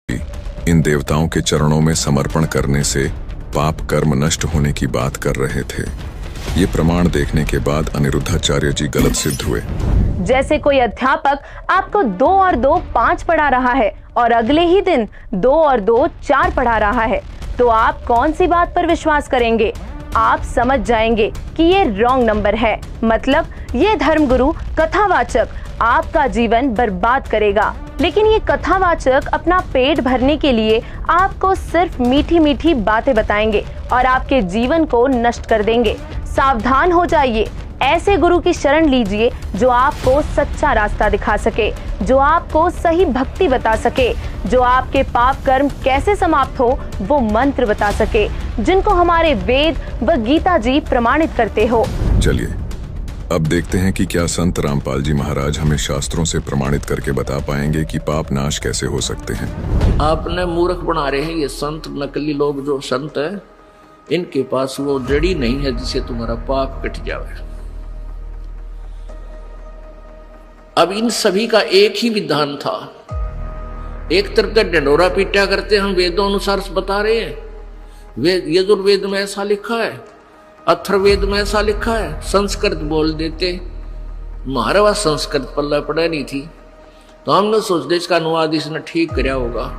इन देवताओं के चरणों में समर्पण करने से पाप कर्म नष्ट होने की बात कर रहे थे। ये प्रमाण देखने के बाद अनिरुद्धाचार्य जी गलत सिद्ध हुए। जैसे कोई अध्यापक आपको 2 और 2 5 पढ़ा रहा है और अगले ही दिन 2 और 2 4 पढ़ा रहा है, तो आप कौन सी बात पर विश्वास करेंगे? आप समझ जाएंगे कि ये रॉन्ग नंबर है। मतलब ये धर्मगुरु कथावाचक आपका जीवन बर्बाद करेगा। लेकिन ये कथावाचक अपना पेट भरने के लिए आपको सिर्फ मीठी मीठी बातें बताएंगे और आपके जीवन को नष्ट कर देंगे। सावधान हो जाइए, ऐसे गुरु की शरण लीजिए जो आपको सच्चा रास्ता दिखा सके, जो आपको सही भक्ति बता सके, जो आपके पाप कर्म कैसे समाप्त हो वो मंत्र बता सके, जिनको हमारे वेद व गीता जी प्रमाणित करते हो। चलिए अब देखते हैं कि क्या संत रामपाल जी महाराज हमें शास्त्रों से प्रमाणित करके बता पाएंगे कि पाप नाश कैसे हो सकते हैं। आपने मूर्ख बना रहे हैं ये संत, नकली लोग जो संत है, इनके पास वो जड़ी नहीं है जिससे तुम्हारा पाप कट जाए। अब इन सभी का एक ही विधान था। एक तरफ तो डंडोरा पीटा करते हम वेदों अनुसार बता रहे हैं, वेद यजुर्वेद में ऐसा लिखा है, अथर्ववेद में ऐसा लिखा है, संस्कृत बोल देते। हमारे पास संस्कृत पल्ला पड़ा नहीं थी, तो हमने सोच इसका अनुवाद इसने ठीक कराया होगा,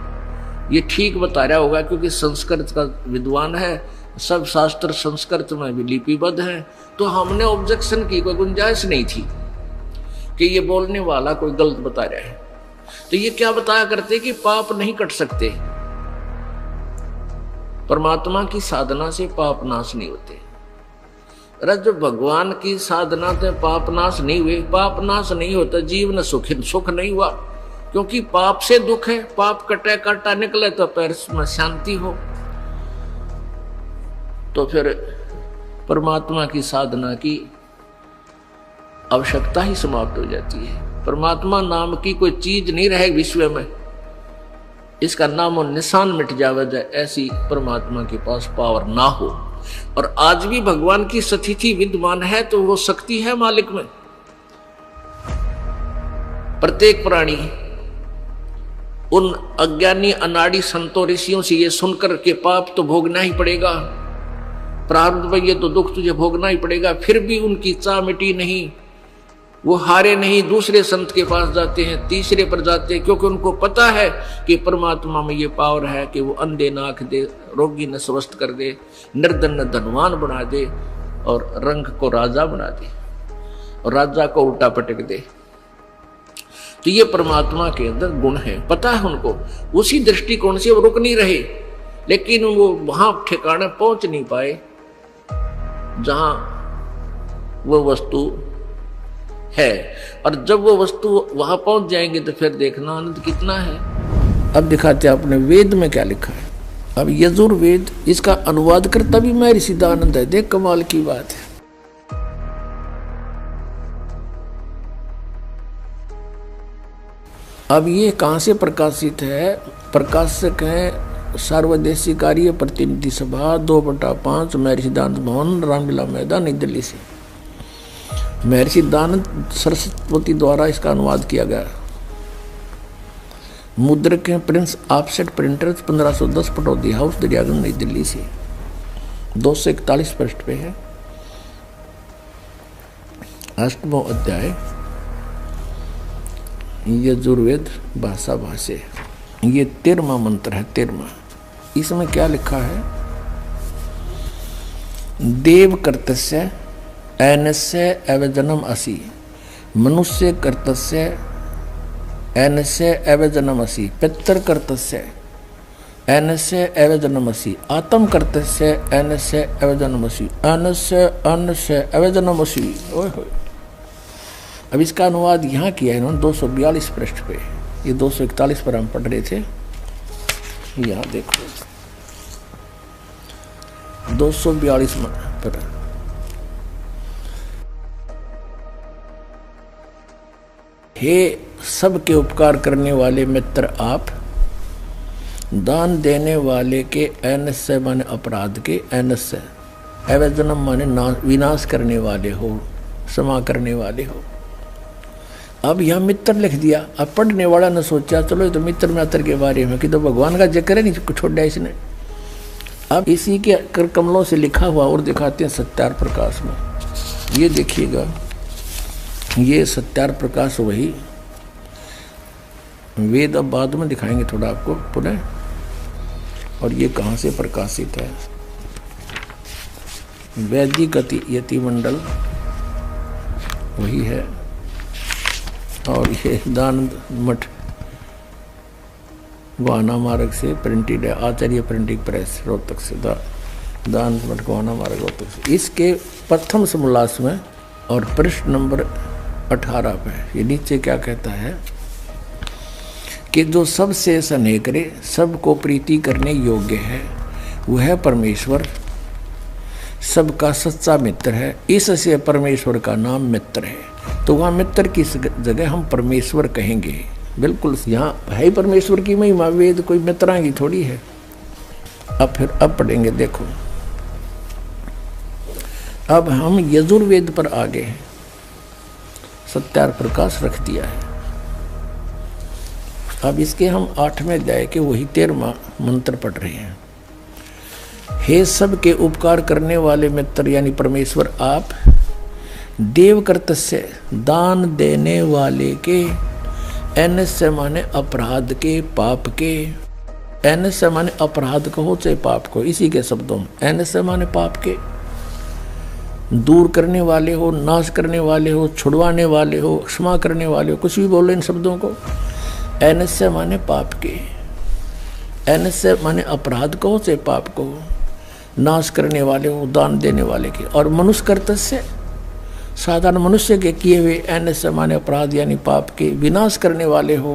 ये ठीक बता रहा होगा, क्योंकि संस्कृत का विद्वान है, सब शास्त्र संस्कृत में भी लिपिबद्ध है। तो हमने ऑब्जेक्शन की कोई गुंजाइश नहीं थी कि ये बोलने वाला कोई गलत बता रहा है। तो ये क्या बताया करते कि पाप नहीं कट सकते, परमात्मा की साधना से पाप नाश नहीं होते। अरे जब भगवान की साधना से पाप नाश नहीं हुए, पाप नाश नहीं होता, जीवन सुख नहीं हुआ, क्योंकि पाप से दुख है। पाप कटे काटा निकले तो पैर में शांति हो, तो फिर परमात्मा की साधना की आवश्यकता ही समाप्त हो जाती है। परमात्मा नाम की कोई चीज नहीं रहे विश्व में, इसका नाम और निशान मिट जावे जाए, ऐसी परमात्मा के पास पावर ना हो। और आज भी भगवान की स्थिति विद्यमान है, तो वो शक्ति है मालिक में। प्रत्येक प्राणी उन अज्ञानी अनाड़ी संतों ऋषियों से ये सुनकर के पाप तो भोगना ही पड़ेगा, प्रारब्ध में ये तो दुख तुझे भोगना ही पड़ेगा, फिर भी उनकी चाह मिटी नहीं, वो हारे नहीं, दूसरे संत के पास जाते हैं, तीसरे पर जाते हैं, क्योंकि उनको पता है कि परमात्मा में ये पावर है कि वो अंधे न आंख दे, रोगी न स्वस्थ कर दे, निर्धन न धनवान बना दे, और रंग को राजा बना दे, और राजा को उल्टा पटक दे। तो ये परमात्मा के अंदर गुण है, पता है उनको। उसी दृष्टिकोण से वो रुक नहीं रहे, लेकिन वो वहां ठिकाने पहुंच नहीं पाए जहां वो वस्तु है। और जब वो वस्तु वहां पहुंच जाएंगे तो फिर देखना आनंद कितना है। अब दिखाते अपने वेद में क्या लिखा है। अब यजुर्वेद, इसका अनुवाद करता भी महर्षि सिद्धानंद है। देख कमाल की बात है। अब ये कहां से प्रकाशित है? प्रकाशक है सर्वदेशी कार्य प्रतिनिधि सभा 2/5 महर्षि सिद्धानंद भवन, रामलीला मैदान, नई दिल्ली से। महर्षि सिद्धानंद सरस्वती द्वारा इसका अनुवाद किया गया। मुद्रक हैं Prince offset printers, 1510, Pataudi house, Daryaganj, नई दिल्ली से। 241 पृष्ठ पे है। 8वां अध्याय यजुर्वेद भाषा भाष्य। ये 13वां मंत्र है। 13वां, इसमें क्या लिखा है? देव कर्तस्य ऐनस्य एवजनम असि, मनुष्य कर्तस्य ऐनस्य एवजनम असि, पितर कर्तस्य ऐनस्य एवजनम असि, आत्म कर्तस्य ऐनस्य एवजनम असि, अन्नस्य एवजनम असि। ओए होए। अब इसका अनुवाद यहाँ किया है इन्होंने 242 पृष्ठ पे। ये 241 पर हम पढ़ रहे थे। यहाँ देखो 242 पर। हे सबके उपकार करने वाले मित्र आप, दान देने वाले के ऐनस्य माने अपराध के, ऐनस्य एवजनम माने विनाश करने वाले हो, क्षमा करने वाले हो। अब यहाँ मित्र लिख दिया। अब पढ़ने वाला ने सोचा चलो ये तो मित्र मित्र के बारे में कि तो भगवान का जिक्र है नहीं छोड़ा इसने। अब इसी के कर कमलों से लिखा हुआ और दिखाते हैं सत्यार प्रकाश में। ये देखिएगा, ये सत्यार प्रकाश वही वेद, अब बाद में दिखाएंगे थोड़ा आपको पुनः। और ये कहाँ से प्रकाशित है? वैदिक यति मंडल वही है। और ये दान मठ गोहाना मार्ग से प्रिंटेड है, आचार्य प्रिंटिंग प्रेस रोहतक से, दान मठ गोहाना मार्ग रोहतक से। इसके प्रथम समोल्लास में और पृष्ठ नंबर 18 पे ये नीचे क्या कहता है कि जो सबसे स्नेह करे, सबको प्रीति करने योग्य है, वह परमेश्वर सबका सच्चा मित्र है। इससे परमेश्वर का नाम मित्र है। तो वहाँ मित्र की जगह हम परमेश्वर कहेंगे। बिल्कुल यहाँ है ही परमेश्वर की महिमा, वेद कोई मित्रा की थोड़ी है। अब पढ़ेंगे, देखो अब हम यजुर्वेद पर आ गए हैं। सत्यार प्रकाश रख दिया है। अब इसके हम 8वें अध्याय के वही 13वां मंत्र पढ़ रहे हैं। हे सब के उपकार करने वाले मित्र यानी परमेश्वर, आप देव कर्तस्य दान देने वाले के, एनस्य माने अपराध के, पाप के, एनस्य माने अपराध को हो चाहे पाप को, इसी के शब्दों में एनस्य माने पाप के, दूर करने वाले हो, नाश करने वाले हो, छुड़वाने वाले हो, क्षमा करने वाले हो, कुछ भी बोले इन शब्दों को। एनस्य माने पाप के, एनस्य माने अपराध को चाहे पाप को, नाश करने वाले हो, दान देने वाले के। और मनुष्य कर्तस्य साधारण मनुष्य के किए हुए, एनस्य माने अपराध यानी पाप के विनाश करने वाले हो।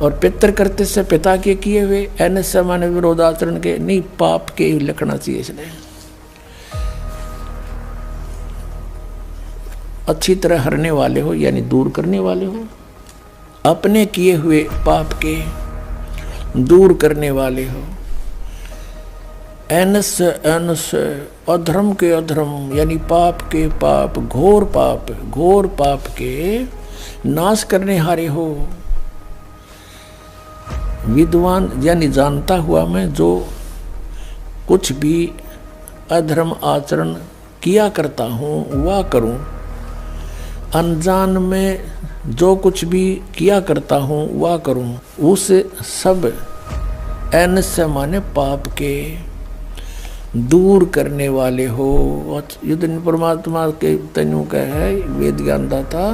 और पितृ कर्तस्य पिता के किए हुए, एनस्य माने विरोधाचरण के, नहीं पाप के लिखना चाहिए इसने। अच्छी तरह हरने वाले हो यानी दूर करने वाले हो, अपने किए हुए पाप के दूर करने वाले हो। एनस्य अधर्म के अधर्म यानी पाप के पाप, घोर पाप के नाश करने हारे हो। विद्वान यानी जानता हुआ मैं जो कुछ भी अधर्म आचरण किया करता हूँ वह करूँ, अनजान में जो कुछ भी किया करता हूँ वह करूँ, उस सब एनस्य माने पाप के दूर करने वाले हो। युद्ध परमात्मा के तनु का है वेद ज्ञानता था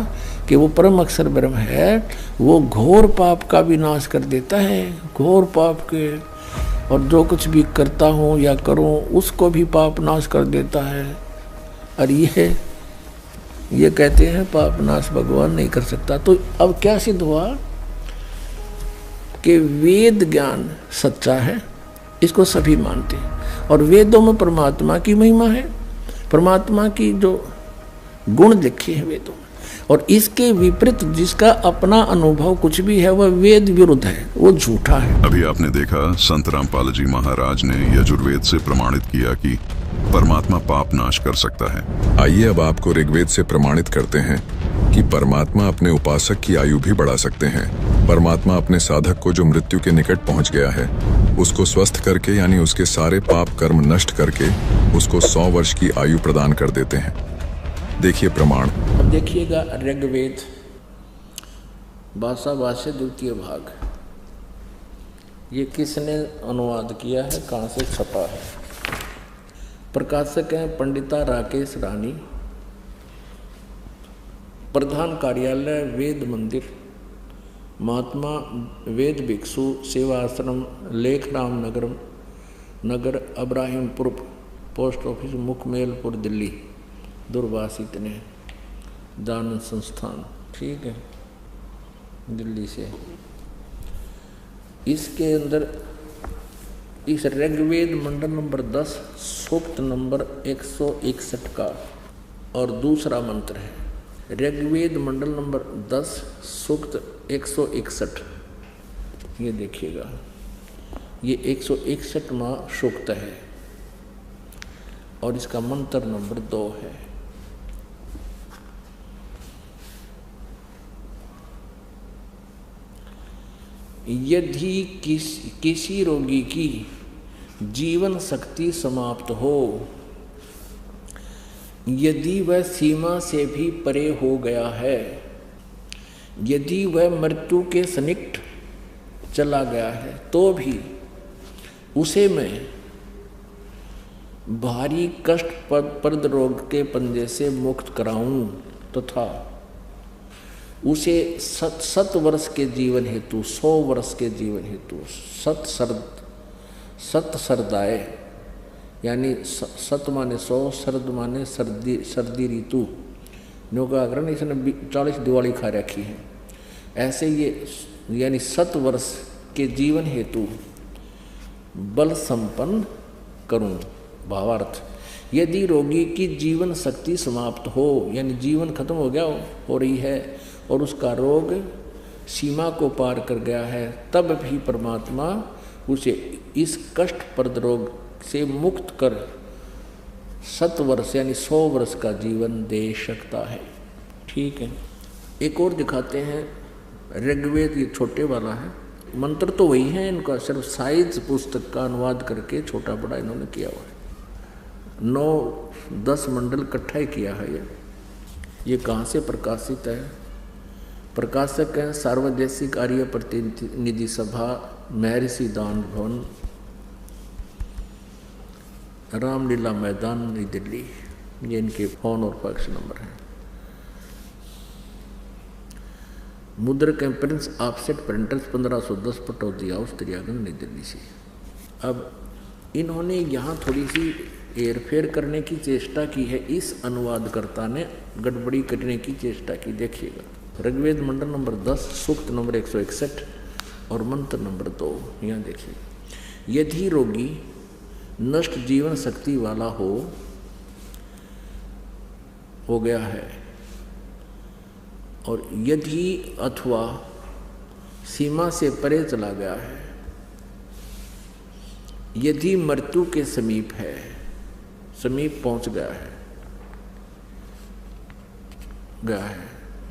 कि वो परम अक्षर ब्रह्म है, वो घोर पाप का भी नाश कर देता है, घोर पाप के। और जो कुछ भी करता हूँ या करूँ उसको भी पाप नाश कर देता है। और ये कहते हैं पाप नाश भगवान नहीं कर सकता। तो अब क्या सिद्ध हुआ कि वेद ज्ञान सच्चा है, इसको सभी मानते हैं। और वेदों में परमात्मा की महिमा है, परमात्मा की जो गुण लिखे हैं वेदों में। और इसके विपरीत जिसका अपना अनुभव कुछ भी है वह वेद विरुद्ध है, वो झूठा है। अभी आपने देखा संत रामपाल जी महाराज ने यजुर्वेद से प्रमाणित किया कि परमात्मा पाप नाश कर सकता है। आइए अब आपको ऋग्वेद से प्रमाणित करते हैं कि परमात्मा अपने उपासक की आयु भी बढ़ा सकते हैं। परमात्मा अपने साधक को जो मृत्यु के निकट पहुंच गया है उसको स्वस्थ करके यानी उसके सारे पाप कर्म नष्ट करके उसको 100 वर्ष की आयु प्रदान कर देते हैं। देखिए प्रमाण। अब देखिएगा ऋग्वेद भाषा भाष्य द्वितीय भाग, ये किसने अनुवाद किया है, कहाँ से छपा है? प्रकाशक हैं पंडिता राकेश रानी, प्रधान कार्यालय वेद मंदिर, महात्मा वेद भिक्षु सेवा आश्रम, लेखराम नगर अब्राहिमपुर, पोस्ट ऑफिस मुखमेलपुर, दिल्ली। दुर्वासित ने दान संस्थान, ठीक है, दिल्ली से। इसके अंदर इस ऋग्वेद मंडल नंबर 10 सूक्त नंबर 161 का और दूसरा मंत्र है। ऋग्वेद मंडल नंबर 10 सूक्त 161, ये देखिएगा, ये 161वां सूक्त है और इसका मंत्र नंबर 2 है। यदि किसी रोगी की जीवन शक्ति समाप्त हो, यदि वह सीमा से भी परे हो गया है, यदि वह मृत्यु के सन्निकट चला गया है, तो भी उसे मैं भारी कष्टप्रद रोग के पंजे से मुक्त कराऊं तथा उसे 7 वर्ष के जीवन हेतु 100 वर्ष के जीवन हेतु सत सरदाए, यानी 7 माने 100, शरद माने सर्दी ऋतु, नौकाग्रहण इसने 40 दिवाली खा रखी है। ऐसे ये यानी 7 वर्ष के जीवन हेतु बल संपन्न करूं। भावार्थ, यदि रोगी की जीवन शक्ति समाप्त हो, यानी जीवन खत्म हो गया हो रही है और उसका रोग सीमा को पार कर गया है, तब भी परमात्मा उसे इस कष्टप्रद रोग से मुक्त कर 7 वर्ष यानी 100 वर्ष का जीवन दे सकता है। ठीक है, एक और दिखाते हैं। ऋग्वेद ये छोटे वाला है, मंत्र तो वही है, इनका सिर्फ साइज पुस्तक का अनुवाद करके छोटा बड़ा इन्होंने किया हुआ है। 9-10 मंडल इकट्ठा ही किया है। ये कहाँ से प्रकाशित है? प्रकाशक हैं सार्वदेशिक आर्य प्रतिनिधि सभा, महर्षि दान भवन, रामलीला मैदान, नई दिल्ली। ये इनके फोन और फैक्स नंबर हैं। मुद्रक Prince offset printers 1510 Pataudi house, त्रियागन, नई दिल्ली से। अब इन्होंने यहाँ थोड़ी सी हेरफेर करने की चेष्टा की है, इस अनुवादकर्ता ने गड़बड़ी करने की चेष्टा की। देखिएगा, ऋग्वेद मंडल नंबर 10, सूक्त नंबर 161 और मंत्र नंबर 2। यहाँ देखिए, यदि रोगी नष्ट जीवन शक्ति वाला हो गया है और यदि अथवा सीमा से परे चला गया है, यदि मृत्यु के समीप है, समीप पहुंच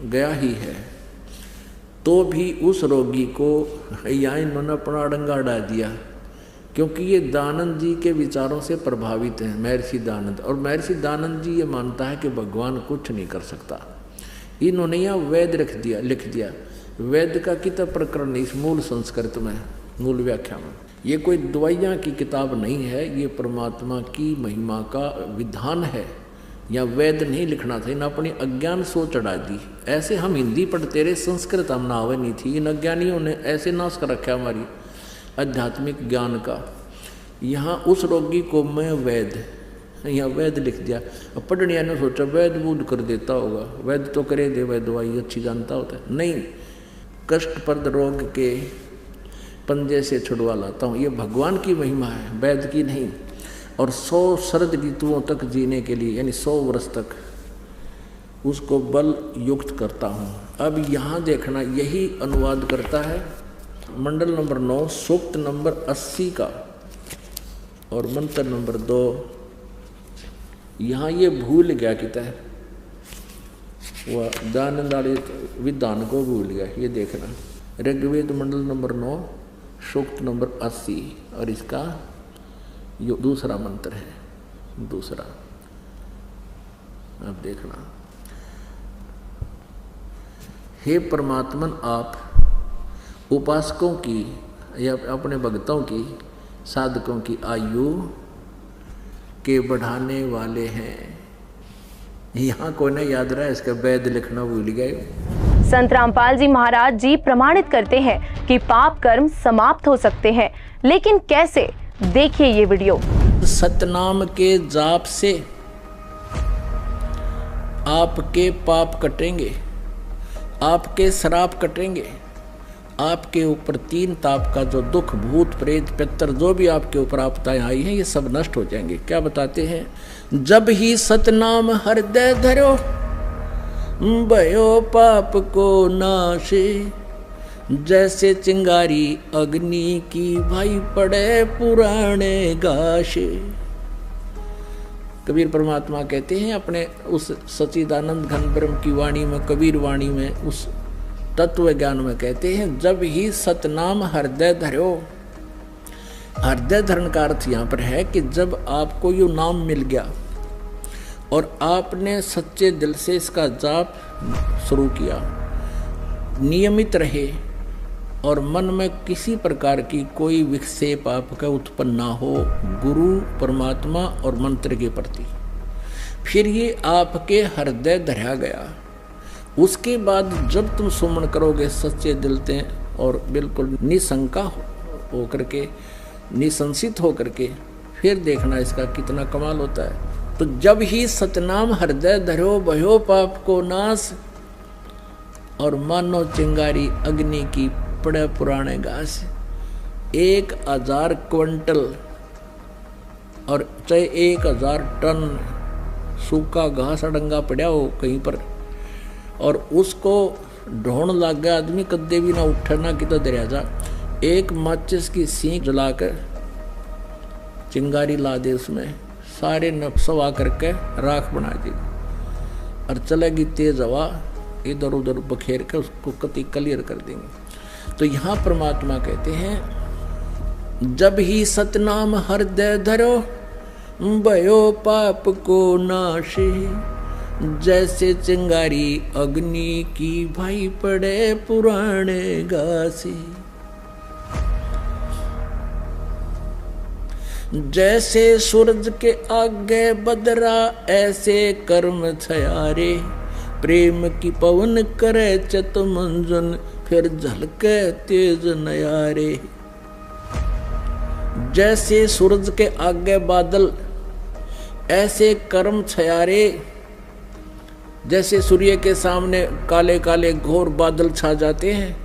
गया ही है, तो भी उस रोगी को यहाँ इन्होंने अपना अड़ंगा अड़ा दिया, क्योंकि ये दानंद जी के विचारों से प्रभावित हैं, महर्षि दानंद। और महर्षि दानंद जी ये मानता है कि भगवान कुछ नहीं कर सकता। इन्होंने यहाँ वेद लिख दिया। वेद का किताब प्रकरण इस मूल संस्कृत में, मूल व्याख्या में। ये कोई दवाइयाँ की किताब नहीं है, ये परमात्मा की महिमा का विधान है। या वेद नहीं लिखना था, इन अपनी अज्ञान सो चढ़ा दी। ऐसे हम हिंदी पढ़ते रहे, संस्कृत हम नावे नहीं थी। इन अज्ञानियों ने ऐसे नाश कर रखा हमारी आध्यात्मिक ज्ञान का। यहाँ उस रोगी को मैं वेद, यहाँ वेद लिख दिया। अब पढ़निया ने सोचा वेद बूद कर देता होगा, वेद तो करे दे, वह दवाई अच्छी जानता होता है। नहीं, कष्टप्रद रोग के पंजे से छुड़वा लाता हूँ। ये भगवान की महिमा है, वेद की नहीं। और 100 शरद ऋतुओं तक जीने के लिए, यानी 100 वर्ष तक उसको बल युक्त करता हूँ। अब यहाँ देखना, यही अनुवाद करता है मंडल नंबर 9, सूक्त नंबर 80 का और मंत्र नंबर 2। यहाँ ये भूल गया किता है, वह दानंद वाले विधान को भूल गया। ये देखना, ऋग्वेद मंडल नंबर 9, सूक्त नंबर 80 और इसका ये दूसरा मंत्र है। दूसरा अब देखना, हे परमात्मन, आप उपासकों की या अपने भक्तों की, साधकों की आयु के बढ़ाने वाले हैं। यहाँ कोई ना याद रहा, इसका वेद लिखना भूल गए। संत रामपाल जी महाराज जी प्रमाणित करते हैं कि पाप कर्म समाप्त हो सकते हैं, लेकिन कैसे? देखिए ये वीडियो। सतनाम के जाप से आपके पाप कटेंगे, आपके श्राप कटेंगे, आपके ऊपर 3 ताप का जो दुख, भूत प्रेत पितर जो भी आपके ऊपर आपदाएं आई हैं, ये सब नष्ट हो जाएंगे। क्या बताते हैं? जब ही सतनाम हृदय धरो, भयो पाप को नाशे, जैसे चिंगारी अग्नि की भाई पड़े पुराने गाशे। कबीर परमात्मा कहते हैं अपने उस सच्चिदानंद घन ब्रह्म की वाणी में, कबीर वाणी में, उस तत्व ज्ञान में कहते हैं जब ही सतनाम हृदय धरो। हृदय धरण का अर्थ यहाँ पर है कि जब आपको यो नाम मिल गया और आपने सच्चे दिल से इसका जाप शुरू किया, नियमित रहे और मन में किसी प्रकार की कोई विक्षेप आपका उत्पन्न ना हो गुरु, परमात्मा और मंत्र के प्रति, फिर ये आपके हृदय धरा गया। उसके बाद जब तुम सुमन करोगे सच्चे दिल से और बिल्कुल निशंका होकर के, निसंशित होकर के, फिर देखना इसका कितना कमाल होता है। तो जब ही सतनाम हृदय धरो भयो पाप को नाश, और मानो चिंगारी अग्नि की पड़े पुराने घास। 1000 क्विंटल और चाहे 1000 टन सूखा घास अडंगा पड़ा हो कहीं पर, और उसको ढोण लग गया आदमी, कद्दे भी ना उठे ना कितना दरिया जा, एक माचिस की सीख जलाकर चिंगारी ला दे, उसमें सारे नक्सवा करके राख बना दी और चलेगी तेज हवा, इधर उधर बखेर के उसको कति क्लियर कर देंगे। तो यहाँ परमात्मा कहते हैं जब ही सतनाम हृदय धरो भयो पाप को नाशे, जैसे चिंगारी अग्नि की भाई पड़े पुराने घासे। जैसे सूरज के आगे बदरा ऐसे कर्म छयारे, प्रेम की पवन करे चत मंजन फिर झलके तेज नयारे। जैसे सूरज के आगे बादल ऐसे कर्म छयारे, जैसे सूर्य के सामने काले काले घोर बादल छा जाते हैं,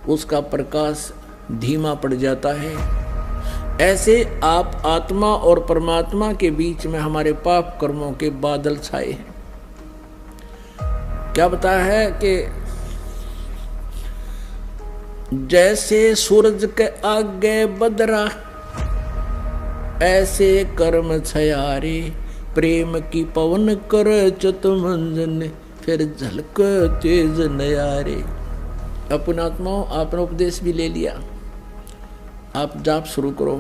उसका प्रकाश धीमा पड़ जाता है, ऐसे आप आत्मा और परमात्मा के बीच में हमारे पाप कर्मों के बादल छाए हैं। क्या बताया है कि जैसे सूरज के आगे बदरा ऐसे कर्म छयारे, प्रेम की पवन कर चत मंजन फिर झलक तेज नयारे। अपना आत्माओं आपने उपदेश भी ले लिया, आप जाप शुरू करो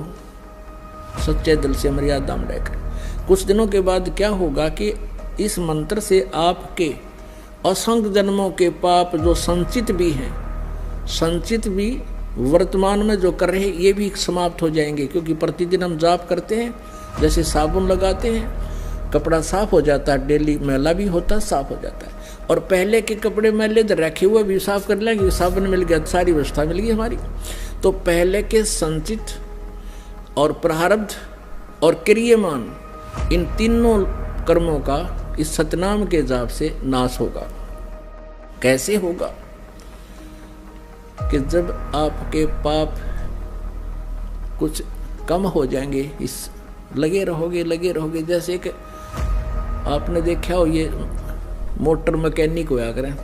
सच्चे दिल से मर्यादा में रहकर। कुछ दिनों के बाद क्या होगा कि इस मंत्र से आपके असंख्य जन्मों के पाप जो संचित भी हैं, संचित भी वर्तमान में जो कर रहे हैं, ये भी समाप्त हो जाएंगे। क्योंकि प्रतिदिन हम जाप करते हैं, जैसे साबुन लगाते हैं कपड़ा साफ हो जाता है, डेली मैला भी होता है, साफ हो जाता है। और पहले के कपड़े मैले रखे हुए भी साफ कर लेंगे, साबुन मिल गया, सारी व्यवस्था मिल गई हमारी। तो पहले के संचित और प्रारब्ध और क्रियमान, इन तीनों कर्मों का इस सतनाम के जाप से नाश होगा। कैसे होगा? कि जब आपके पाप कुछ कम हो जाएंगे, इस लगे रहोगे। जैसे कि आपने देखा हो ये मोटर मैकेनिक होया करें,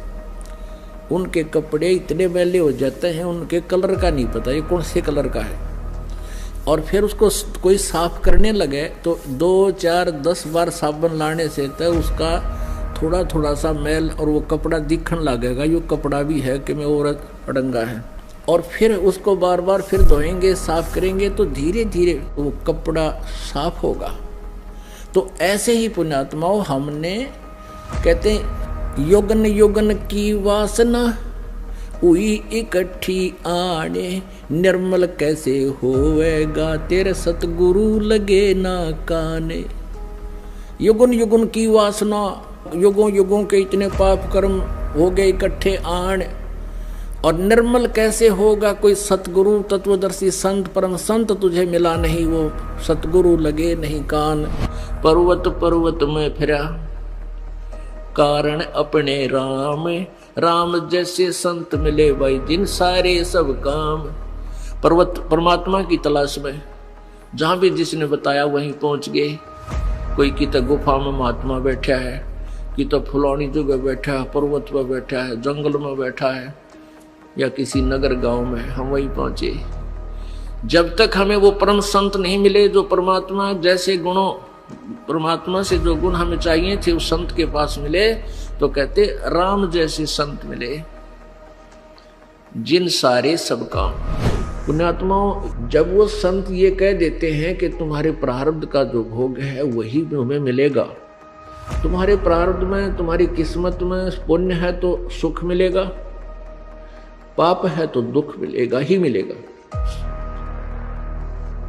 उनके कपड़े इतने मैले हो जाते हैं, उनके कलर का नहीं पता ये कौन से कलर का है, और फिर उसको कोई साफ करने लगे तो 2, 4, 10 बार साबुन लाने से तो उसका थोड़ा सा मैल और वो कपड़ा दिखने लगेगा, ये कपड़ा भी है कि मैं औरत अड़ंगा है। और फिर उसको बार बार फिर धोएंगे, साफ करेंगे तो धीरे धीरे वो कपड़ा साफ होगा। तो ऐसे ही पुण्यात्माओं, हमने कहते हैं युगन युगन की वासना हुई इकट्ठी आने, निर्मल कैसे होवेगा तेरे सतगुरु लगे ना काने। युगन युगन की वासना, युगों युगों के इतने पाप कर्म हो गए इकट्ठे आण, और निर्मल कैसे होगा कोई सतगुरु तत्वदर्शी संत परम संत तुझे मिला नहीं, वो सतगुरु लगे नहीं कान। पर्वत पर्वत में फिरा कारण अपने राम, राम जैसे संत मिले भाई जिन सारे सब काम। पर्वत परमात्मा की तलाश में जहां भी जिसने बताया वहीं पहुंच गए। कोई की तो गुफा में महात्मा बैठा है, कि तो फुलौनी जगह बैठा है, पर्वत पर बैठा है, जंगल में बैठा है, या किसी नगर गांव में, हम वहीं पहुंचे। जब तक हमें वो परम संत नहीं मिले जो परमात्मा जैसे गुणों, परमात्मा से जो गुण हमें चाहिए थे उस संत के पास मिले, तो कहते राम जैसे संत मिले जिन सारे सब काम। पुण्यात्माओं, जब वो संत ये कह देते हैं कि तुम्हारे प्रारब्ध का जो भोग है वही तुम्हें मिलेगा, तुम्हारे प्रारब्ध में, तुम्हारी किस्मत में पुण्य है तो सुख मिलेगा, पाप है तो दुख मिलेगा ही मिलेगा,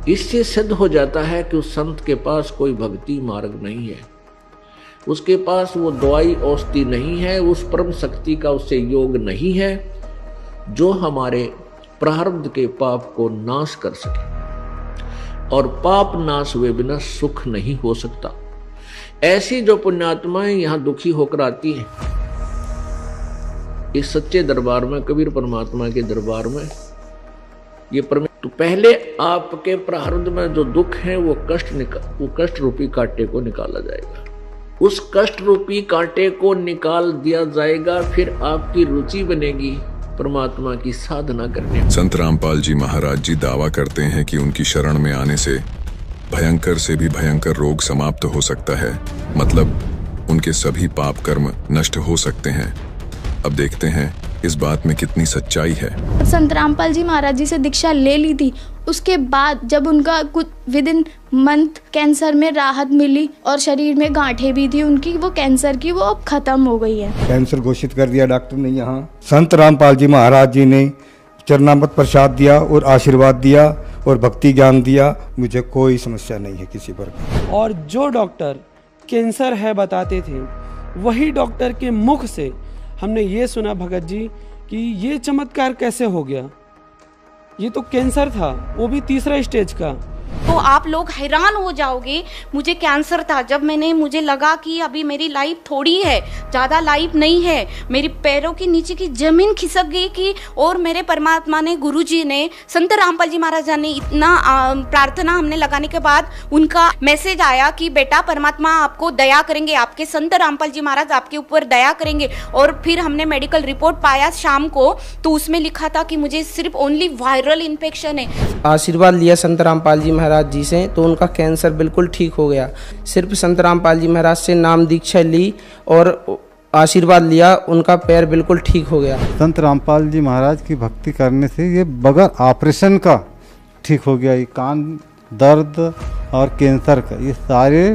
इससे सिद्ध हो जाता है कि उस संत के पास कोई भक्ति मार्ग नहीं है, उसके पास वो दवाई औषधि नहीं है, उस परम शक्ति का उससे योग नहीं है जो हमारे प्रारब्ध के पाप को नाश कर सके, और पाप नाश हुए बिना सुख नहीं हो सकता। ऐसी जो पुण्यात्माएं यहां दुखी होकर आती हैं इस सच्चे दरबार में, कबीर परमात्मा के दरबार में, ये तो पहले आपके प्रारब्ध में जो दुख है वो कष्ट रूपी कांटे को निकाला जाएगा, उस कष्ट रूपी कांटे को निकाल दिया जाएगा, फिर आपकी रुचि बनेगी परमात्मा की साधना करने। संत रामपाल जी महाराज जी दावा करते हैं कि उनकी शरण में आने से भयंकर से भी भयंकर रोग समाप्त हो सकता है, मतलब उनके सभी पाप कर्म नष्ट हो सकते हैं। अब देखते हैं इस बात में कितनी सच्चाई है। संत रामपाल जी महाराज जी से दीक्षा ले ली थी, उसके बाद जब उनका कुछ विद इन मंथ कैंसर में राहत मिली और शरीर में गांठें भी थी उनकी, वो कैंसर की, वो अब खत्म हो गई है। कैंसर घोषित कर दिया डॉक्टर ने। यहाँ संत रामपाल जी महाराज जी ने चरणामृत प्रसाद दिया और आशीर्वाद दिया और भक्ति ज्ञान दिया, मुझे कोई समस्या नहीं है किसी पर। और जो डॉक्टर कैंसर है बताते थे, वही डॉक्टर के मुख से हमने ये सुना भगत जी कि ये चमत्कार कैसे हो गया, ये तो कैंसर था, वो भी 3रा स्टेज का। तो आप लोग हैरान हो जाओगे, मुझे कैंसर था, जब मुझे लगा कि अभी मेरी लाइफ थोड़ी है, ज़्यादा लाइफ नहीं है, मेरी पैरों के नीचे की जमीन खिसक गई कि, और मेरे परमात्मा ने, गुरुजी ने, संत रामपाल जी महाराज ने इतना प्रार्थना हमने लगाने के बाद उनका मैसेज आया कि बेटा परमात्मा आपको दया करेंगे, आपके संत रामपाल जी महाराज आपके ऊपर दया करेंगे। और फिर हमने मेडिकल रिपोर्ट पाया शाम को, तो उसमें लिखा था कि मुझे सिर्फ ओनली वायरल इन्फेक्शन है। आशीर्वाद लिया संत रामपाल जी महाराज जी से तो उनका कैंसर बिल्कुल ठीक हो गया। सिर्फ संत रामपाल जी महाराज से नाम दीक्षा ली और आशीर्वाद लिया, उनका पैर बिल्कुल ठीक हो गया। संत रामपाल जी महाराज की भक्ति करने से ये बगैर ऑपरेशन का ठीक हो गया। ये कान दर्द और कैंसर का, ये सारे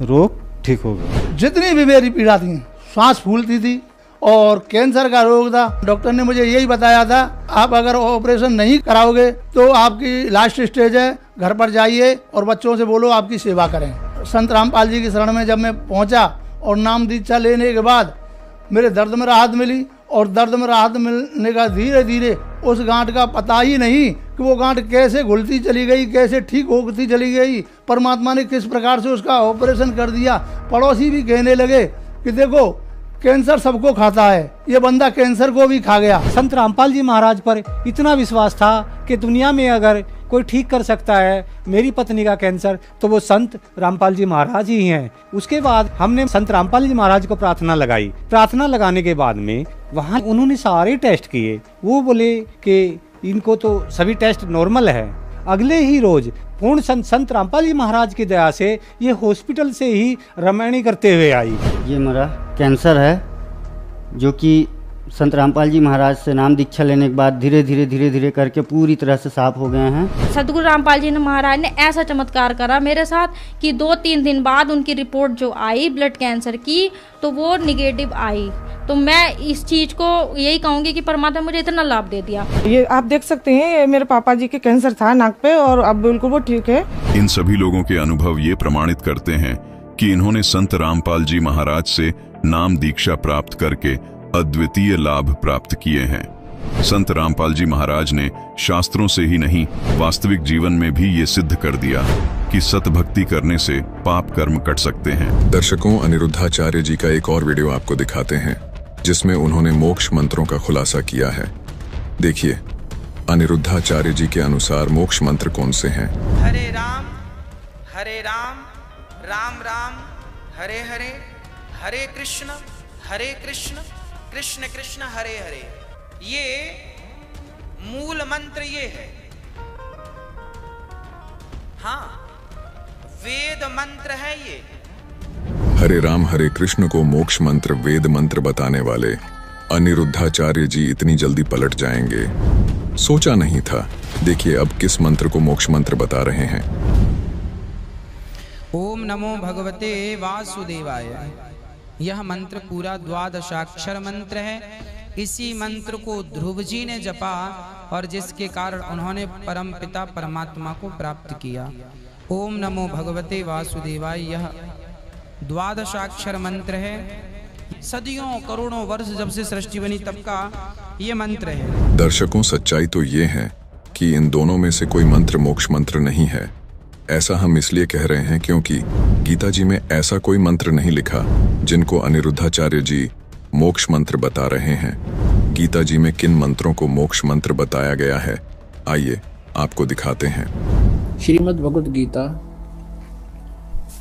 रोग ठीक हो गए। जितनी भी मेरी पीड़ा थी, सांस फूलती थी और कैंसर का रोग था, डॉक्टर ने मुझे यही बताया था, आप अगर ऑपरेशन नहीं कराओगे तो आपकी लास्ट स्टेज है, घर पर जाइए और बच्चों से बोलो आपकी सेवा करें। संत रामपाल जी की शरण में जब मैं पहुंचा और नाम दीक्षा लेने के बाद मेरे दर्द में राहत मिली, और दर्द में राहत मिलने का धीरे धीरे उस गांठ का पता ही नहीं कि वो गांठ कैसे घुलती चली गई, कैसे ठीक होती चली गई, परमात्मा ने किस प्रकार से उसका ऑपरेशन कर दिया। पड़ोसी भी कहने लगे कि देखो कैंसर सबको खाता है, ये बंदा कैंसर को भी खा गया। संत रामपाल जी महाराज पर इतना विश्वास था कि दुनिया में अगर कोई ठीक कर सकता है मेरी पत्नी का कैंसर तो वो संत रामपाल जी महाराज ही हैं। उसके बाद हमने संत रामपाल जी महाराज को प्रार्थना लगाई। प्रार्थना लगाने के बाद में वहाँ उन्होंने सारे टेस्ट किए, वो बोले कि इनको तो सभी टेस्ट नॉर्मल है। अगले ही रोज पूर्ण संत रामपाल जी महाराज की दया से ये हॉस्पिटल से ही रमैनी करते हुए आई। ये मेरा कैंसर है जो कि संत रामपाल जी महाराज से नाम दीक्षा लेने के बाद धीरे धीरे करके पूरी तरह से साफ हो गए हैं। सतगुरु रामपाल जी महाराज ने ऐसा चमत्कार करा मेरे साथ कि 2-3 दिन बाद उनकी रिपोर्ट जो आई ब्लड कैंसर की तो वो निगेटिव आई। तो मैं इस चीज को यही कहूंगी कि परमात्मा मुझे इतना लाभ दे दिया। ये आप देख सकते हैं, ये मेरे पापा जी के कैंसर था नाक पे और अब बिल्कुल वो ठीक है। इन सभी लोगों के अनुभव ये प्रमाणित करते हैं कि इन्होंने संत रामपाल जी महाराज से नाम दीक्षा प्राप्त करके अद्वितीय लाभ प्राप्त किए हैं। संत रामपाल जी महाराज ने शास्त्रों से ही नहीं वास्तविक जीवन में भी ये सिद्ध कर दिया कि सतभक्ति करने से पाप कर्म कट सकते हैं। दर्शकों, अनिरुद्धाचार्य जी का एक और वीडियो आपको दिखाते हैं जिसमें उन्होंने मोक्ष मंत्रों का खुलासा किया है। देखिए, अनिरुद्धाचार्य जी के अनुसार मोक्ष मंत्र कौन से हैं? हरे राम राम राम हरे हरे, हरे कृष्ण कृष्ण कृष्ण हरे हरे। ये मूल मंत्र ये है। हाँ, वेद मंत्र है ये। हरे राम हरे कृष्ण को मोक्ष मंत्र वेद मंत्र बताने वाले अनिरुद्धाचार्य जी इतनी जल्दी पलट जाएंगे, सोचा नहीं था। देखिए अब किस मंत्र को मोक्ष मंत्र बता रहे हैं। ओम नमो भगवते वासुदेवाय। यह मंत्र पूरा 12 मंत्र है। इसी मंत्र को ध्रुव जी ने जपा और जिसके कारण उन्होंने परम पिता परमात्मा को प्राप्त किया। ओम नमो भगवते वासुदेवाय यह 12 मंत्र है। सदियों करोड़ों वर्ष जब से सृष्टि बनी तब का ये मंत्र है। दर्शकों, सच्चाई तो ये है कि इन दोनों में से कोई मंत्र मोक्ष मंत्र नहीं है। ऐसा हम इसलिए कह रहे हैं क्योंकि गीता जी में ऐसा कोई मंत्र नहीं लिखा जिनको अनिरुद्धाचार्य जी मोक्ष मंत्र बता रहे हैं। गीता जी में किन मंत्रों को मोक्ष मंत्र बताया गया है, आइए आपको दिखाते हैं। श्रीमद् भगवद गीता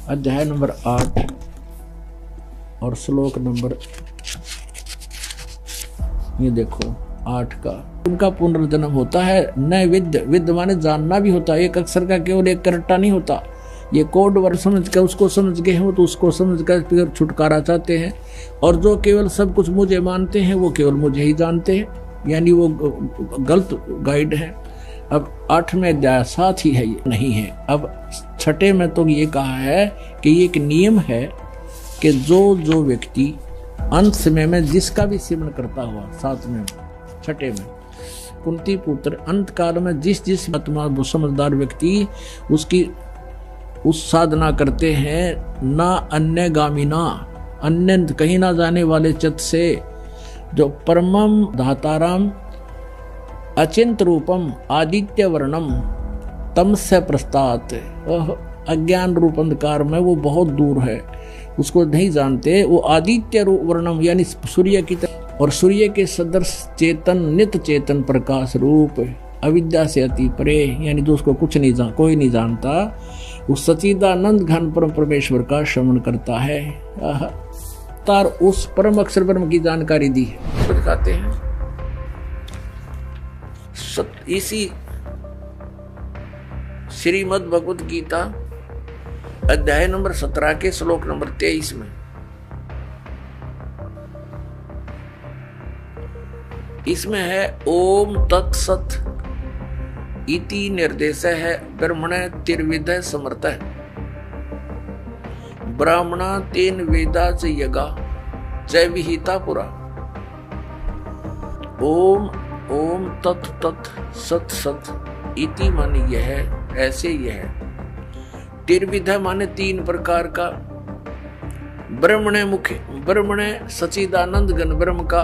अध्याय नंबर 8 और श्लोक नंबर ये देखो 8 का, उनका पुनर्जन्म होता है। न विद्य माने जानना भी होता है। एक अक्षर का केवल एक करट्टा नहीं होता। ये कोड वर्ड समझ कर उसको समझ गए हैं तो उसको समझ कर फिर छुटकारा चाहते हैं। और जो केवल सब कुछ मुझे मानते हैं वो केवल मुझे ही जानते हैं, यानी वो गलत गाइड है। अब 8वें अध्याय 7 ही है, ये नहीं है। अब 6 में तो ये कहा है कि ये एक नियम है कि जो व्यक्ति अंत समय में जिसका भी सेवन करता हुआ, 7वें 6 में कुंती पुत्र अंत काल में जिस आत्मा समझदार व्यक्ति उसकी उस साधना करते हैं ना अन्य गामिना, अन्य कहीं ना जाने वाले चित्त से, जो परमम धाताराम अचिंत रूपम आदित्य वर्णम तम से प्रस्तात, अज्ञान रूप अंधकार में वो बहुत दूर है, उसको नहीं जानते। वो आदित्य वर्णम यानी सूर्य की तरह, और सूर्य के सदृश चेतन नित्य चेतन प्रकाश रूप, अविद्या से अति परे, यानी जो उसको कुछ नहीं कोई नहीं जानता, उस सच्चिदानंद घन परम परमेश्वर का श्रवण करता है। तार उस परम अक्षर ब्रह्म की जानकारी दी है। तो दिखाते हैं इसी श्रीमद् भगवद गीता अध्याय नंबर 17 के श्लोक नंबर 23 में इसमें है ओम तत्सत इति निर्देश है ब्रह्मण तिर्विद समर्थ ब्राह्मणा तेन वेदा च यगा जय विहिता पुरा। ओम ओम तत् तत् सत सत इति माने यह है, ऐसे यह है। तिर्विध माने 3 प्रकार का, ब्रह्मण मुख्य, ब्रह्मण सच्चिदानंद घन ब्रह्म का,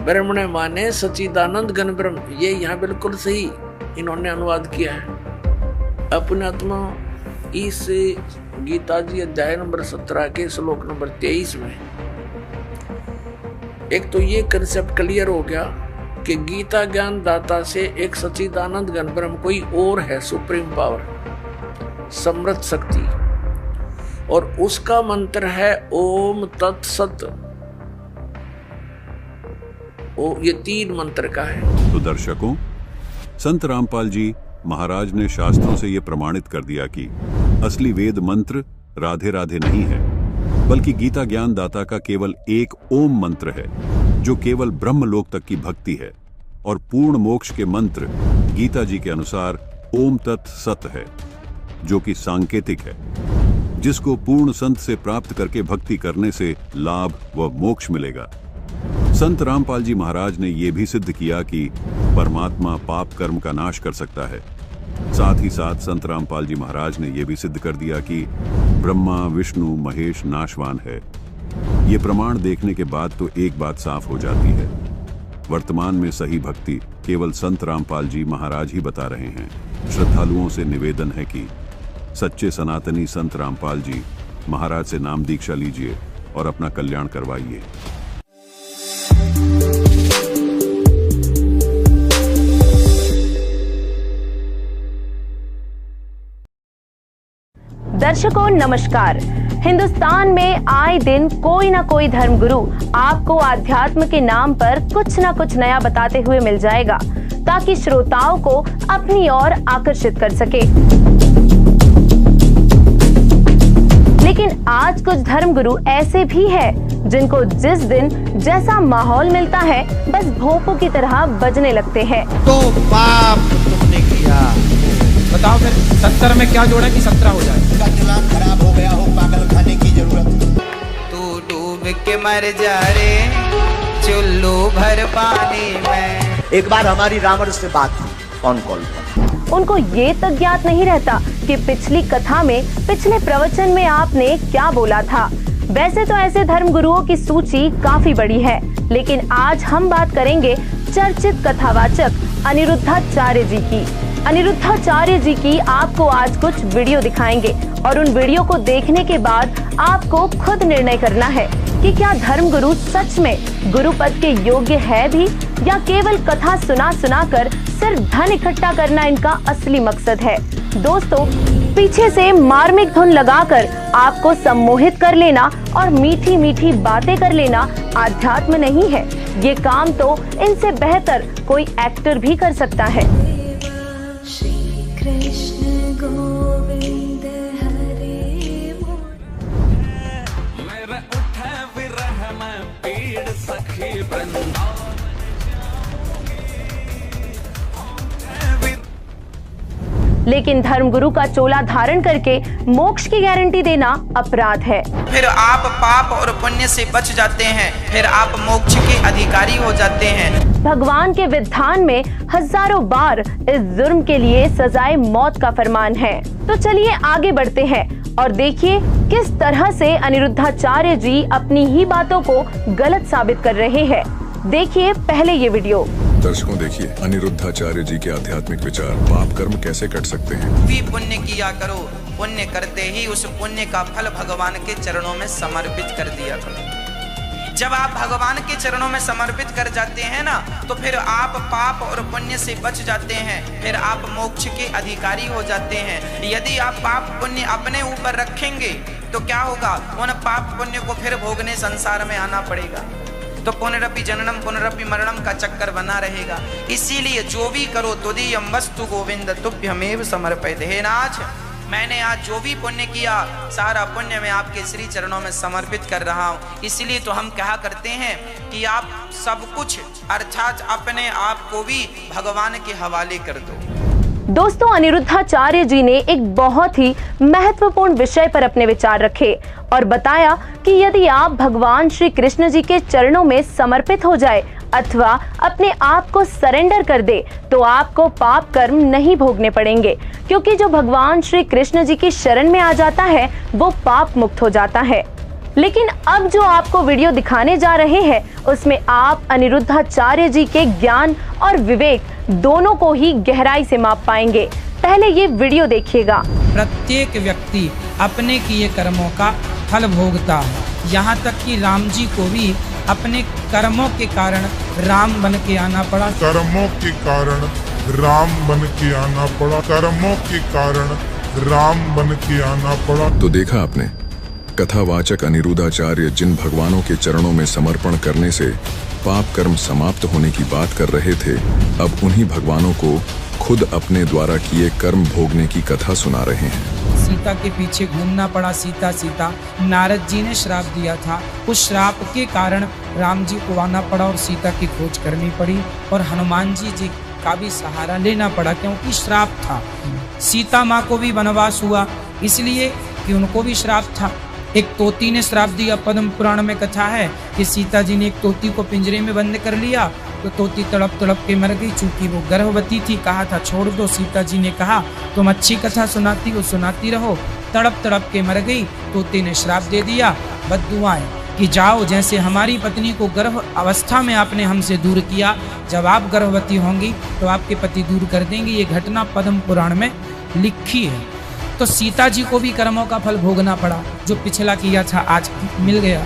ब्रह्मण माने सच्चिदानंद घन ब्रह्म, ये यहाँ बिल्कुल सही इन्होंने अनुवाद किया है। अपने आत्मा इस गीता जी अध्याय नंबर 17 के श्लोक नंबर 23 में एक तो ये कंसेप्ट क्लियर हो गया कि गीता ज्ञान दाता से एक सच्चिदानंद घन ब्रह्म कोई और है, सुप्रीम पावर, समृद्ध शक्ति, और उसका मंत्र है ओम तत्सत। ये 3 मंत्र का है। तो दर्शकों, संत रामपाल जी महाराज ने शास्त्रों से ये प्रमाणित कर दिया कि असली वेद मंत्र राधे राधे नहीं है, बल्कि गीता ज्ञान दाता का केवल एक ओम मंत्र है, जो केवल ब्रह्मलोक तक की भक्ति है। और पूर्ण मोक्ष के मंत्र गीता जी के अनुसार ओम तत् सत है, जो कि सांकेतिक है, जिसको पूर्ण संत से प्राप्त करके भक्ति करने से लाभ व मोक्ष मिलेगा। संत रामपाल जी महाराज ने यह भी सिद्ध किया कि परमात्मा पाप कर्म का नाश कर सकता है। साथ ही साथ संत रामपाल जी महाराज ने यह भी सिद्ध कर दिया कि ब्रह्मा विष्णु महेश नाशवान है। ये प्रमाण देखने के बाद तो एक बात साफ हो जाती है, वर्तमान में सही भक्ति केवल संत रामपाल जी महाराज ही बता रहे हैं। श्रद्धालुओं से निवेदन है कि सच्चे सनातनी संत रामपाल जी महाराज से नाम दीक्षा लीजिए और अपना कल्याण करवाइए। दर्शकों नमस्कार। हिंदुस्तान में आए दिन कोई ना कोई धर्मगुरु आपको आध्यात्म के नाम पर कुछ ना कुछ नया बताते हुए मिल जाएगा, ताकि श्रोताओं को अपनी ओर आकर्षित कर सके। लेकिन आज कुछ धर्मगुरु ऐसे भी हैं जिनको जिस दिन जैसा माहौल मिलता है बस भोंपू की तरह बजने लगते हैं। तो पाप तुमने किया, बताओ फिर 70 में क्या जोड़ा कि 17 हो जाए? दिमाग खराब हो गया हो, पागल खाने की जरूरत। तू डूब के मर जा रे चुल्लू भर पानी में। एक बार हमारी रावण से बात हुई फोन कॉल पर। उनको ये तक ज्ञात नहीं रहता कि पिछली कथा में, पिछले प्रवचन में आपने क्या बोला था। वैसे तो ऐसे धर्मगुरुओं की सूची काफी बड़ी है, लेकिन आज हम बात करेंगे चर्चित कथावाचक अनिरुद्धाचार्य जी की। अनिरुद्धाचार्य जी की आपको आज कुछ वीडियो दिखाएंगे और उन वीडियो को देखने के बाद आपको खुद निर्णय करना है कि क्या धर्मगुरु सच में गुरु पद के योग्य है भी, या केवल कथा सुना सुना कर सिर्फ धन इकट्ठा करना इनका असली मकसद है। दोस्तों, पीछे से मार्मिक धुन लगाकर आपको सम्मोहित कर लेना और मीठी मीठी बातें कर लेना आध्यात्म नहीं है। ये काम तो इनसे बेहतर कोई एक्टर भी कर सकता है। कृष्ण गोविंद हरे मेरे उठे विरह में पीड़ सखी लेकिन धर्मगुरु का चोला धारण करके मोक्ष की गारंटी देना अपराध है। फिर आप पाप और पुण्य से बच जाते हैं, फिर आप मोक्ष के अधिकारी हो जाते हैं। भगवान के विधान में हजारों बार इस जुर्म के लिए सजाए मौत का फरमान है। तो चलिए आगे बढ़ते हैं और देखिए किस तरह से अनिरुद्धाचार्य जी अपनी ही बातों को गलत साबित कर रहे हैं। देखिए पहले ये वीडियो। दर्शकों देखिए अनिरुद्धाचार्य जी के आध्यात्मिक विचार। पाप कर्म कैसे कट सकते हैं? भी पुण्य किया करो, पुण्य करते ही उस पुण्य का फल भगवान के चरणों में समर्पित कर दिया करो। जब आप भगवान के चरणों में समर्पित कर जाते हैं ना, तो फिर आप पाप और पुण्य से बच जाते हैं, फिर आप मोक्ष के अधिकारी हो जाते हैं। यदि आप पाप पुण्य अपने ऊपर रखेंगे तो क्या होगा? उन पाप पुण्य को फिर भोगने संसार में आना पड़ेगा, तो पुनरपि जननम पुनरपि मरणम का चक्कर बना रहेगा। इसीलिए जो भी करो तुदीयम वस्तु गोविंद तुभ्यमेव समर्पयते। हे नाथ, मैंने आज जो भी पुण्य किया सारा पुण्य मैं आपके श्री चरणों में समर्पित कर रहा हूँ। इसलिए तो हम कहा करते हैं कि आप सब कुछ अर्थात अपने आप को भी भगवान के हवाले कर दो। दोस्तों, अनिरुद्धाचार्य जी ने एक बहुत ही महत्वपूर्ण विषय पर अपने विचार रखे और बताया कि यदि आप भगवान श्री कृष्ण जी के चरणों में समर्पित हो जाए अथवा अपने आप को सरेंडर कर दे तो आपको पाप कर्म नहीं भोगने पड़ेंगे, क्योंकि जो भगवान श्री कृष्ण जी की शरण में आ जाता है वो पाप मुक्त हो जाता है। लेकिन अब जो आपको वीडियो दिखाने जा रहे हैं उसमें आप अनिरुद्धाचार्य जी के ज्ञान और विवेक दोनों को ही गहराई से माप पाएंगे। पहले ये वीडियो देखिएगा। प्रत्येक व्यक्ति अपने किए कर्मों का फल भोगता है, यहाँ तक कि राम जी को भी अपने कर्मों के कारण राम बन के आना पड़ा। कर्मों के कारण राम बन के आना पड़ा। कर्मों के कारण राम बन के आना पड़ा। तो देखा आपने, कथावाचक अनिरुद्धाचार्य जिन भगवानों के चरणों में समर्पण करने से पाप कर्म समाप्त होने की बात कर रहे थे, अब उन्हीं भगवानों को खुद अपने द्वारा किए कर्म भोगने की कथा सुना रहे हैं। सीता के पीछे घूमना पड़ा। सीता सीता नारद जी ने श्राप दिया था, उस श्राप के कारण राम जी को आना पड़ा और सीता की खोज करनी पड़ी और हनुमान जी का भी सहारा लेना पड़ा, क्योंकि श्राप था। सीता माँ को भी वनवास हुआ इसलिए कि उनको भी श्राप था। एक तोती ने श्राप दिया। पद्म पुराण में कथा है कि सीता जी ने एक तोती को पिंजरे में बंद कर लिया तो तोती तड़प तड़प के मर गई। चूंकि वो गर्भवती थी, कहा था छोड़ दो। सीता जी ने कहा तुम अच्छी कथा सुनाती हो, सुनाती रहो। तड़प तड़प के मर गई। तोती ने श्राप दे दिया, बद्दुआएं कि जाओ, जैसे हमारी पत्नी को गर्भ अवस्था में आपने हमसे दूर किया, जब आप गर्भवती होंगी तो आपके पति दूर कर देंगे। ये घटना पद्म पुराण में लिखी है। तो सीता जी को भी कर्मों का फल भोगना पड़ा, जो पिछला किया था आज मिल गया।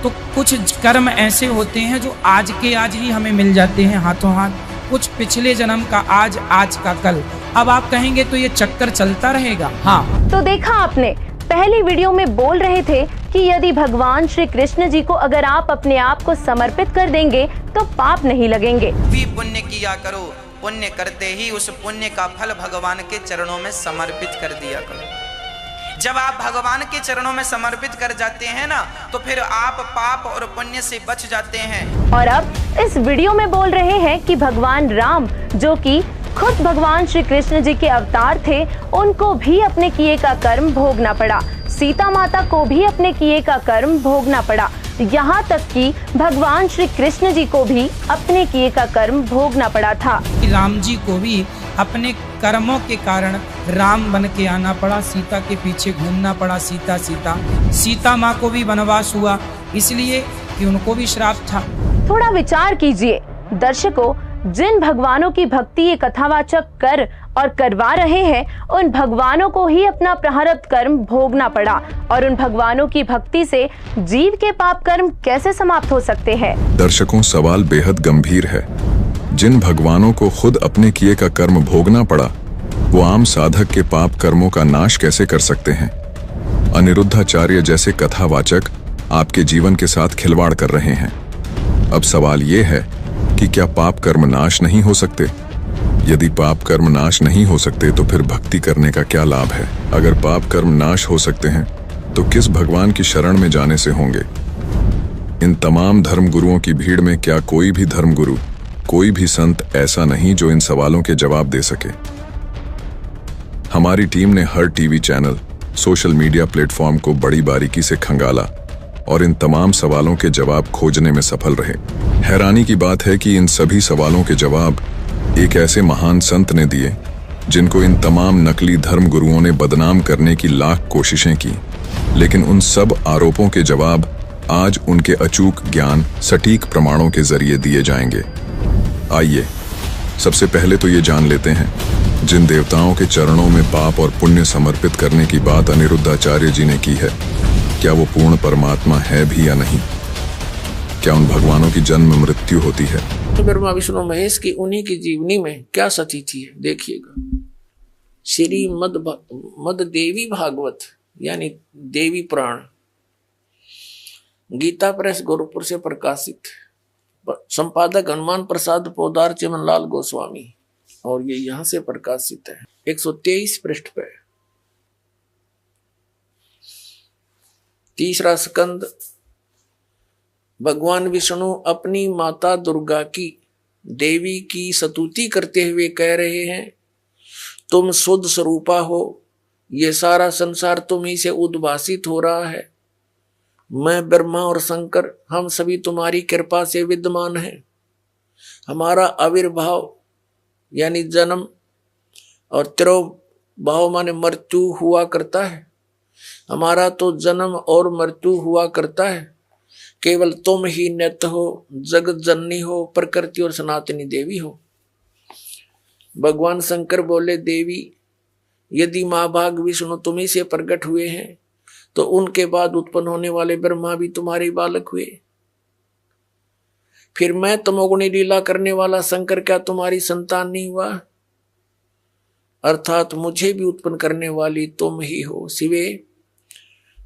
तो कुछ कर्म ऐसे होते हैं जो आज के आज ही हमें मिल जाते हैं हाथों हाथ, कुछ पिछले जन्म का आज, आज का कल। अब आप कहेंगे तो ये चक्कर चलता रहेगा। हाँ, तो देखा आपने, पहली वीडियो में बोल रहे थे कि यदि भगवान श्री कृष्ण जी को अगर आप अपने आप को समर्पित कर देंगे तो पाप नहीं लगेंगे। भी पुण्य किया करो, पुण्य करते ही उस पुण्य का फल भगवान के चरणों में समर्पित कर दिया करो। जब आप भगवान के चरणों में समर्पित कर जाते हैं ना, तो फिर आप पाप और पुण्य से बच जाते हैं। और अब इस वीडियो में बोल रहे हैं कि भगवान राम, जो कि खुद भगवान श्री कृष्ण जी के अवतार थे, उनको भी अपने किए का कर्म भोगना पड़ा। सीता माता को भी अपने किए का कर्म भोगना पड़ा। यहाँ तक कि भगवान श्री कृष्ण जी को भी अपने किए का कर्म भोगना पड़ा था। राम जी को भी अपने कर्मों के कारण राम बन के आना पड़ा, सीता के पीछे घूमना पड़ा। सीता माँ को भी वनवास हुआ, इसलिए कि उनको भी श्राप था। थोड़ा विचार कीजिए दर्शकों, जिन भगवानों की भक्ति ये कथावाचक कर और करवा रहे हैं, उन भगवानों को ही अपना प्रारब्ध कर्म भोगना पड़ा। और उन भगवानों की भक्ति से जीव के पाप कर्म कैसे समाप्त हो सकते हैं? दर्शकों, सवाल बेहद गंभीर है। जिन भगवानों को खुद अपने किए का कर्म भोगना पड़ा, वो आम साधक के पाप कर्मों का नाश कैसे कर सकते हैं? अनिरुद्धाचार्य जैसे कथावाचक आपके जीवन के साथ खिलवाड़ कर रहे हैं। अब सवाल ये है कि क्या पाप कर्म नाश नहीं हो सकते? यदि पाप कर्म नाश नहीं हो सकते तो फिर भक्ति करने का क्या लाभ है? अगर पाप कर्म नाश हो सकते हैं तो किस भगवान की शरण में जाने से होंगे? इन तमाम धर्म गुरुओं की भीड़ में क्या कोई भी धर्म गुरु, कोई भी संत ऐसा नहीं जो इन सवालों के जवाब दे सके? हमारी टीम ने हर TV channel, social media platform को बड़ी बारीकी से खंगाला और इन तमाम सवालों के जवाब खोजने में सफल रहे। हैरानी की बात है कि इन सभी सवालों के जवाब एक ऐसे महान संत ने दिए जिनको इन तमाम नकली धर्म गुरुओं ने बदनाम करने की लाख कोशिशें की, लेकिन उन सब आरोपों के जवाब आज उनके अचूक ज्ञान, सटीक प्रमाणों के जरिए दिए जाएंगे। आइए सबसे पहले तो ये जान लेते हैं, जिन देवताओं के चरणों में पाप और पुण्य समर्पित करने की बात अनिरुद्धाचार्य जी ने की है, क्या वो पूर्ण परमात्मा है भी या नहीं? क्या उन भगवानों की जन्म मृत्यु होती है? ब्रह्मा विष्णु महेश की उन्हीं की जीवनी में क्या सतीथि है, देखिएगा। श्री मद देवी भागवत यानी देवी पुराण, गीता प्रेस गोरखपुर से प्रकाशित, संपादक हनुमान प्रसाद पोदार चिमनलाल गोस्वामी, और ये यहाँ से प्रकाशित है 123 पृष्ठ पे। तीसरा स्कंद। भगवान विष्णु अपनी माता दुर्गा की, देवी की स्तुति करते हुए कह रहे हैं, तुम शुद्ध स्वरूपा हो, ये सारा संसार तुम ही से उद्भासित हो रहा है। मैं ब्रह्मा और शंकर, हम सभी तुम्हारी कृपा से विद्यमान हैं। हमारा आविर्भाव यानी जन्म और तिरोभाव माने मृत्यु हुआ करता है। हमारा तो जन्म और मृत्यु हुआ करता है, केवल तुम ही नित्य हो, जगत जननी हो, प्रकृति और सनातनी देवी हो। भगवान शंकर बोले, देवी यदि महाभाग विष्णु तुम्ही से प्रकट हुए हैं तो उनके बाद उत्पन्न होने वाले ब्रह्मा भी तुम्हारे बालक हुए। फिर मैं तमोगुणी लीला करने वाला शंकर क्या तुम्हारी संतान नहीं हुआ? अर्थात मुझे भी उत्पन्न करने वाली तुम ही हो। शिवे,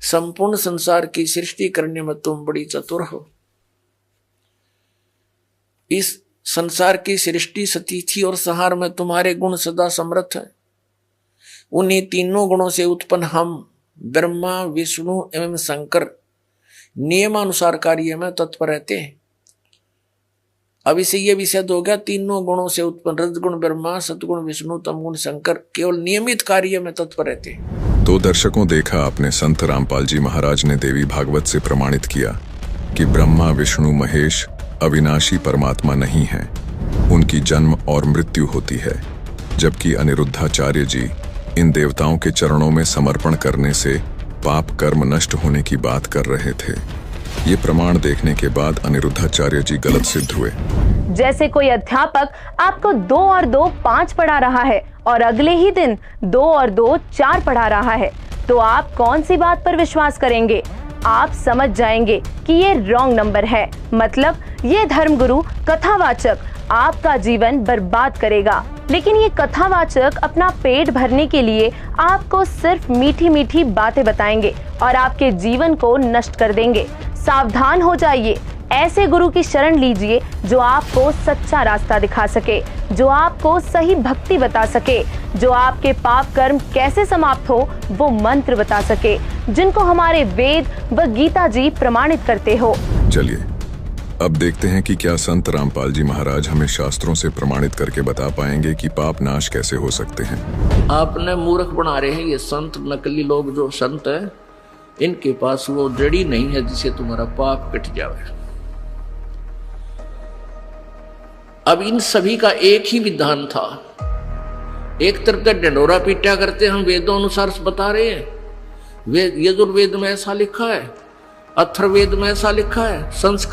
संपूर्ण संसार की सृष्टि करने में तुम बड़ी चतुर हो। इस संसार की सृष्टि, सतीथि और संहार में तुम्हारे गुण सदा समर्थ है। उन्हीं तीनों गुणों से उत्पन्न हम ब्रह्मा, विष्णु एवं शंकर नियमानुसार कार्य में तत्पर रहते हैं। अब इसे यह भी सिद्ध हो गया, तीनों गुणों से उत्पन्न रजगुण ब्रह्मा, सतगुण विष्णु, तमगुण शंकर केवल नियमित कार्य में तत्पर रहते हैं। तो दर्शकों, देखा आपने, संत रामपाल जी महाराज ने देवी भागवत से प्रमाणित किया कि ब्रह्मा, विष्णु, महेश अविनाशी परमात्मा नहीं है, उनकी जन्म और मृत्यु होती है। जबकि अनिरुद्धाचार्य जी इन देवताओं के चरणों में समर्पण करने से पाप कर्म नष्ट होने की बात कर रहे थे। ये प्रमाण देखने के बाद अनिरुद्धाचार्य जी गलत सिद्ध हुए। जैसे कोई अध्यापक आपको 2 और 2 5 पढ़ा रहा है और अगले ही दिन 2 और 2 4 पढ़ा रहा है, तो आप कौन सी बात पर विश्वास करेंगे? आप समझ जाएंगे कि ये रॉन्ग नंबर है। मतलब ये धर्मगुरु कथावाचक आपका जीवन बर्बाद करेगा। लेकिन ये कथावाचक अपना पेट भरने के लिए आपको सिर्फ मीठी मीठी बातें बताएंगे और आपके जीवन को नष्ट कर देंगे। सावधान हो जाइए, ऐसे गुरु की शरण लीजिए जो आपको सच्चा रास्ता दिखा सके, जो आपको सही भक्ति बता सके, जो आपके पाप कर्म कैसे समाप्त हो वो मंत्र बता सके, जिनको हमारे वेद व गीता जी प्रमाणित करते हो। चलिए अब देखते हैं कि क्या संत रामपाल जी महाराज हमें शास्त्रों से प्रमाणित करके बता पाएंगे कि पाप नाश कैसे हो सकते हैं। आपने मूर्ख बना रहे हैं ये संत, नकली लोग जो संत है, इनके पास वो जड़ी नहीं है जिससे तुम्हारा पाप कट जाए। अब इन सभी का एक ही विधान था। एक तरफ का डंडोरा पीटा करते हम वेदों अनुसार बता रहे हैं, वेद यजुर्वेद में ऐसा लिखा है, अथर्ववेद में ऐसा लिखा है, संस्कृत